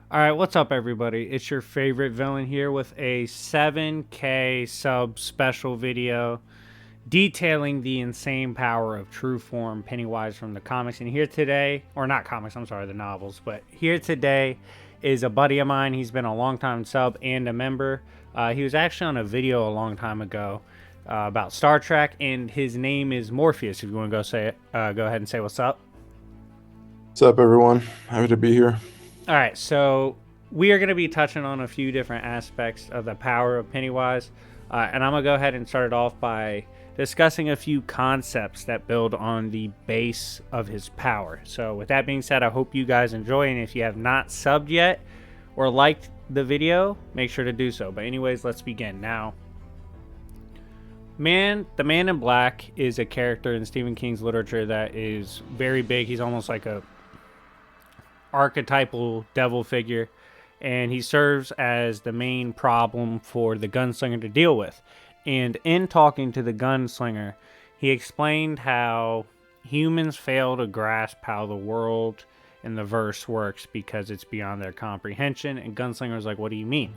All right, what's up, everybody? It's your favorite villain here with a 7K sub special video detailing the insane power of true form Pennywise from the comics. And here today, or not comics, I'm sorry, the novels, but here today is a buddy of mine. He's been a long time sub and a member. He was actually on a video a long time ago about Star Trek, and his name is Morpheus. If you want to go say it, go ahead and say what's up. What's up, everyone? Happy to be here. All right, so we are going to be touching on a few different aspects of the power of Pennywise, and I'm going to go ahead and start it off by discussing a few concepts that build on the base of his power. So, with that being said, I hope you guys enjoy, and if you have not subbed yet or liked the video, make sure to do so. But anyways, let's begin now. The Man in Black is a character in Stephen King's literature that is very big. He's almost like a archetypal devil figure, and he serves as the main problem for the gunslinger to deal with. And in talking to the gunslinger, he explained how humans fail to grasp how the world and the verse works because it's beyond their comprehension. And Gunslinger's like, what do you mean?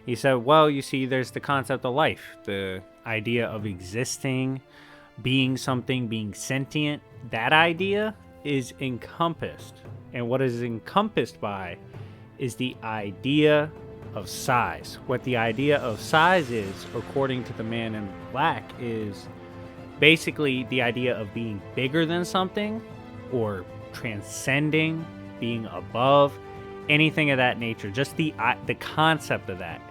He said, well, you see, there's the concept of life, the idea of existing, being something, being sentient. That idea is encompassed. And what is encompassed by is the idea of size. What the idea of size is, according to the Man in Black, is basically the idea of being bigger than something or transcending, being above, anything of that nature. Just the concept of that.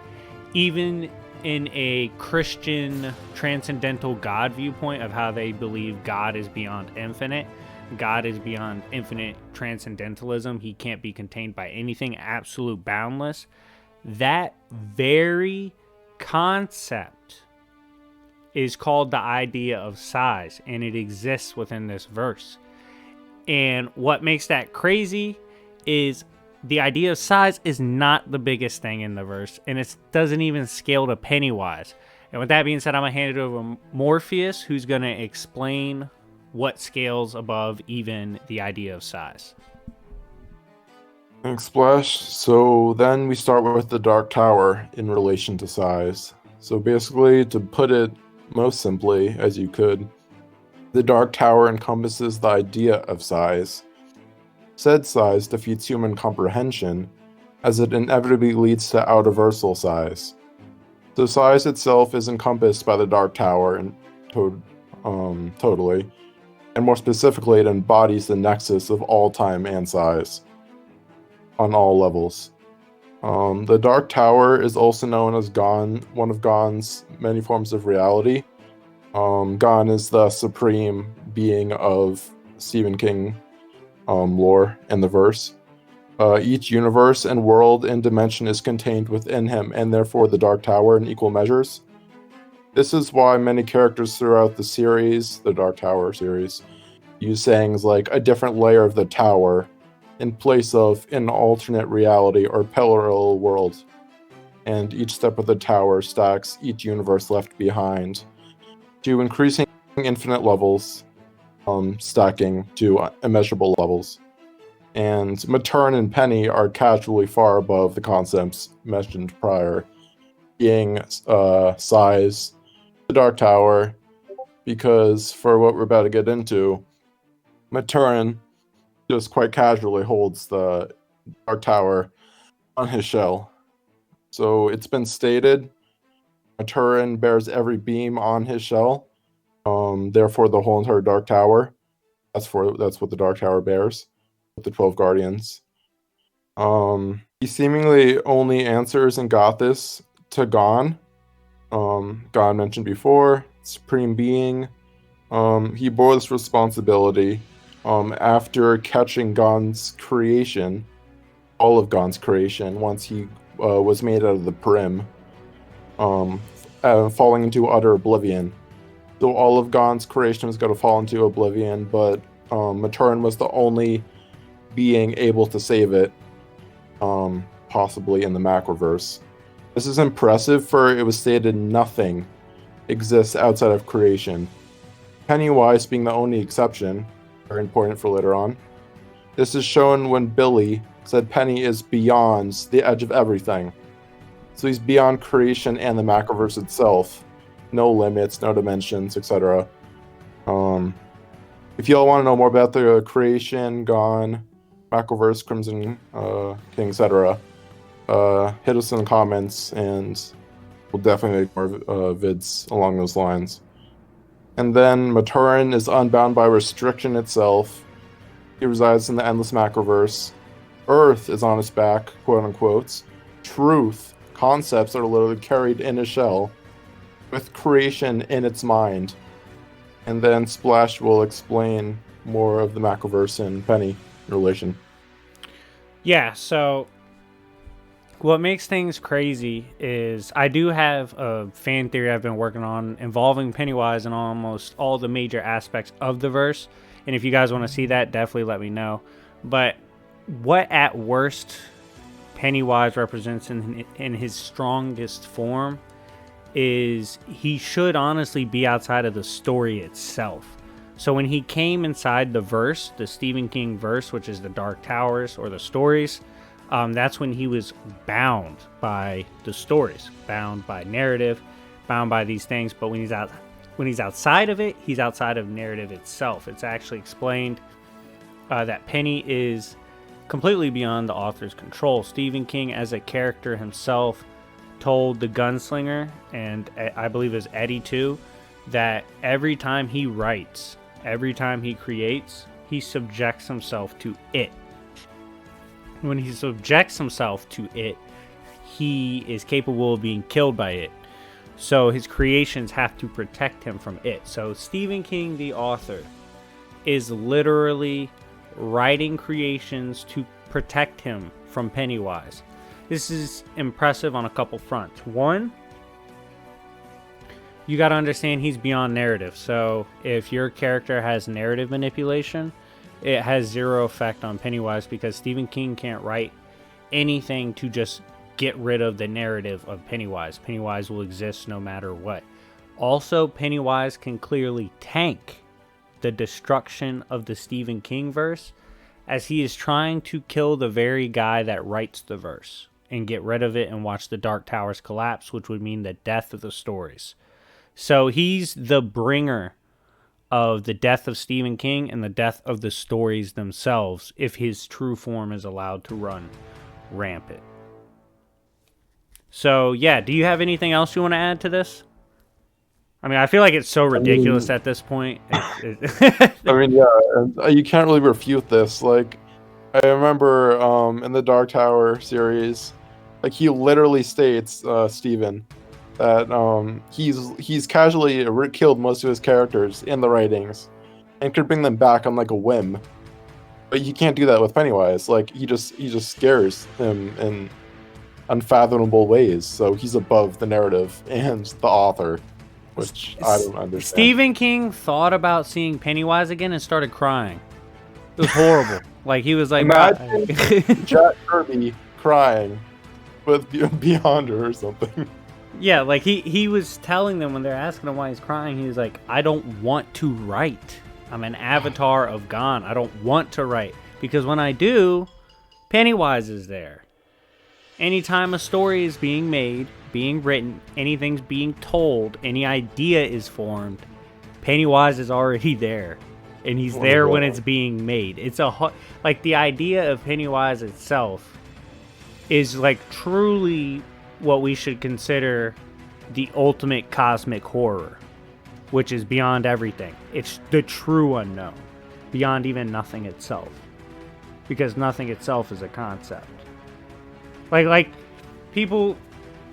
Even in a Christian transcendental God viewpoint of how they believe God is beyond infinite, God is beyond infinite transcendentalism. He can't be contained by anything, absolute boundless. That very concept is called the idea of size, and it exists within this verse. And what makes that crazy is the idea of size is not the biggest thing in the verse, and it doesn't even scale to Pennywise. And with that being said, I'm going to hand it over to Morpheus, who's going to explain what scales above even the idea of size. Thanks, Splash. So then we start with the Dark Tower in relation to size. So basically, to put it most simply as you could, the Dark Tower encompasses the idea of size. Said size defeats human comprehension, as it inevitably leads to out-of-versal size. So size itself is encompassed by the Dark Tower and totally. And more specifically, it embodies the nexus of all time and size on all levels. The Dark Tower is also known as Gon, one of Gon's many forms of reality. Gon is the supreme being of Stephen King lore and the verse. Each universe and world and dimension is contained within him, and therefore the Dark Tower in equal measures. This is why many characters throughout the series, the Dark Tower series, use sayings like a different layer of the tower in place of an alternate reality or parallel world. And each step of the tower stacks each universe left behind to increasing infinite levels, stacking to immeasurable levels. And Matern and Penny are casually far above the concepts mentioned prior, being size, the Dark Tower, because for what we're about to get into, Maturin just quite casually holds the Dark Tower on his shell. So it's been stated, Maturin bears every beam on his shell, therefore the whole entire Dark Tower. That's what the Dark Tower bears, with the 12 Guardians. He seemingly only answers and got this to Gon. Gon mentioned before, Supreme Being. He bore this responsibility after catching Gon's creation, all of Gon's creation, once he was made out of the Prim, falling into utter oblivion. So all of Gon's creation was going to fall into oblivion, but Maturin was the only being able to save it, possibly in the Macroverse. This is impressive, for it was stated nothing exists outside of creation. Pennywise being the only exception, very important for later on. This is shown when Billy said Penny is beyond the edge of everything. So he's beyond creation and the macroverse itself. No limits, no dimensions, etc. If y'all want to know more about the creation, Gone, macroverse, Crimson King, etc., hit us in the comments, and we'll definitely make more vids along those lines. And then Maturin is unbound by restriction itself. He resides in the endless macroverse. Earth is on his back, quote unquote. Truth, concepts are literally carried in a shell, with creation in its mind. And then Splash will explain more of the macroverse and Penny relation. Yeah, so what makes things crazy is I do have a fan theory I've been working on involving Pennywise in almost all the major aspects of the verse. And if you guys want to see that, definitely let me know. But what at worst Pennywise represents in his strongest form is he should honestly be outside of the story itself. So when he came inside the verse, the Stephen King verse, which is the Dark Towers or the stories, that's when he was bound by the stories, bound by narrative, bound by these things. But when he's outside of it, he's outside of narrative itself. It's actually explained that Penny is completely beyond the author's control. Stephen King, as a character himself, told the gunslinger, and I believe it was Eddie too, that every time he writes, every time he creates, he subjects himself to it. When he subjects himself to it, he is capable of being killed by it. So his creations have to protect him from it. So Stephen King, the author, is literally writing creations to protect him from Pennywise. This is impressive on a couple fronts. One, you got to understand he's beyond narrative. So if your character has narrative manipulation, it has zero effect on Pennywise, because Stephen King can't write anything to just get rid of the narrative of Pennywise. Pennywise will exist no matter what. Also, Pennywise can clearly tank the destruction of the Stephen King verse, as he is trying to kill the very guy that writes the verse and get rid of it and watch the Dark Towers collapse, which would mean the death of the stories. So he's the bringer of the death of Stephen King and the death of the stories themselves, if his true form is allowed to run rampant. So, yeah, do you have anything else you want to add to this? I mean, I feel like it's so ridiculous at this point. I mean, yeah, you can't really refute this. Like, I remember in the Dark Tower series, like, he literally states, Steven, that he's casually killed most of his characters in the writings and could bring them back on like a whim. But you can't do that with Pennywise. Like, he just scares him in unfathomable ways. So he's above the narrative and the author, which I don't understand. Stephen King thought about seeing Pennywise again and started crying. It was horrible. Like, he was like, imagine Jack Kirby crying with Beyond Her or something. Yeah, like he was telling them when they're asking him why he's crying, he was like, I don't want to write. I'm an avatar of Gone. I don't want to write. Because when I do, Pennywise is there. Anytime a story is being made, being written, anything's being told, any idea is formed, Pennywise is already there. And he's there when it's being made. It's like, the idea of Pennywise itself is like truly what we should consider the ultimate cosmic horror, which is beyond everything. It's the true unknown, beyond even nothing itself, because nothing itself is a concept. Like people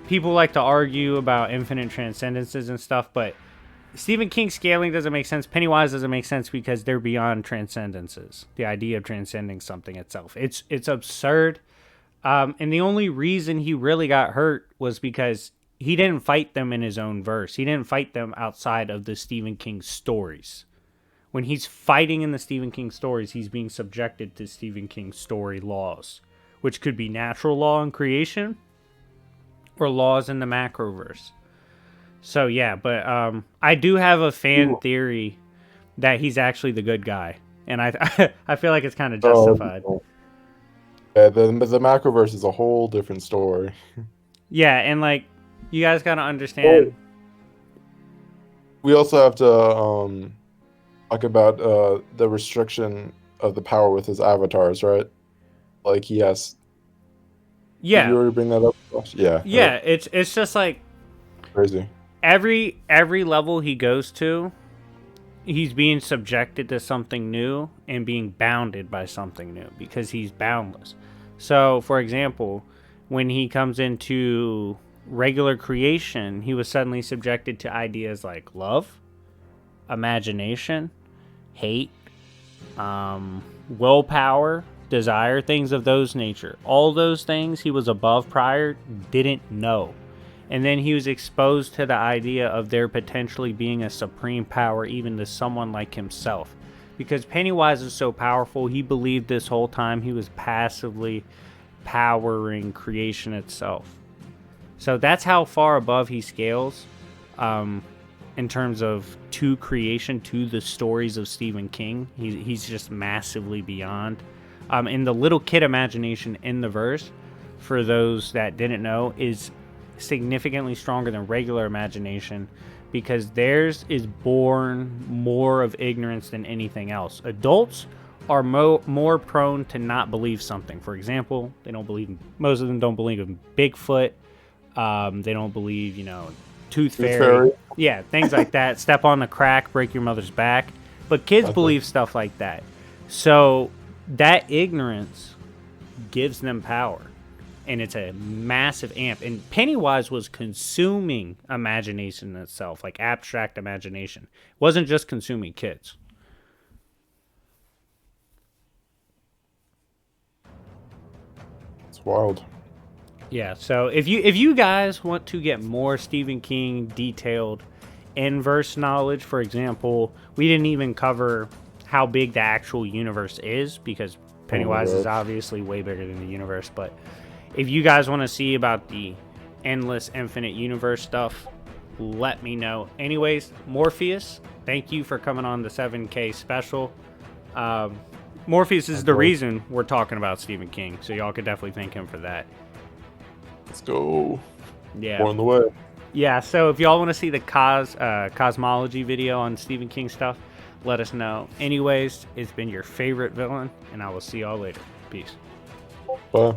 like to argue about infinite transcendences and stuff, but Stephen King scaling doesn't make sense. Pennywise doesn't make sense because they're beyond transcendences. The idea of transcending something itself, it's absurd. And the only reason he really got hurt was because he didn't fight them in his own verse. He didn't fight them outside of the Stephen King stories. When he's fighting in the Stephen King stories, he's being subjected to Stephen King story laws, which could be natural law in creation or laws in the macroverse. So yeah, but I do have a fan theory that he's actually the good guy, and I feel like it's kind of justified. Yeah, the Macroverse is a whole different story. Yeah, and like you guys gotta Well, understand. we also have to talk about the restriction of the power with his avatars, right? Like he has. Did you Yeah, already bring that up, Josh? Yeah, yeah, it's just like crazy. every level he goes to, he's being subjected to something new and being bounded by something new because he's boundless. So, for example, when he comes into regular creation, he was suddenly subjected to ideas like love, imagination, hate, willpower, desire, things of those nature. All those things he was above prior didn't know. And then he was exposed to the idea of there potentially being a supreme power even to someone like himself. Because Pennywise is so powerful, he believed this whole time he was passively powering creation itself. So that's how far above he scales um, in terms of to creation, to the stories of Stephen King. He's just massively beyond. And the little kid imagination in the verse, for those that didn't know, is significantly stronger than regular imagination because theirs is born more of ignorance than anything else. Adults are more prone to not believe something. For example, most of them don't believe in Bigfoot. They don't believe, Tooth Tooth Fairy. Fairy. Yeah, things like that. Step on the crack, break your mother's back. But kids Exactly. believe stuff like that. So that ignorance gives them power. And it's a massive amp. And Pennywise was consuming imagination itself, like abstract imagination. It wasn't just consuming kids. It's wild. Yeah, so if you guys want to get more Stephen King detailed inverse knowledge, for example, we didn't even cover how big the actual universe is because Oh my Pennywise is gosh. obviously way bigger than the universe. But if you guys want to see about the endless infinite universe stuff, let me know. Anyways, Morpheus, thank you for coming on the 7K special. Um, Morpheus is the Cool. reason we're talking about Stephen King, so y'all could definitely thank him for that. Let's go. Yeah. More on the way. Yeah, so if y'all want to see the cosmology video on Stephen King stuff, let us know. Anyways, it's been your favorite villain, and I will see y'all later. Peace. Bye.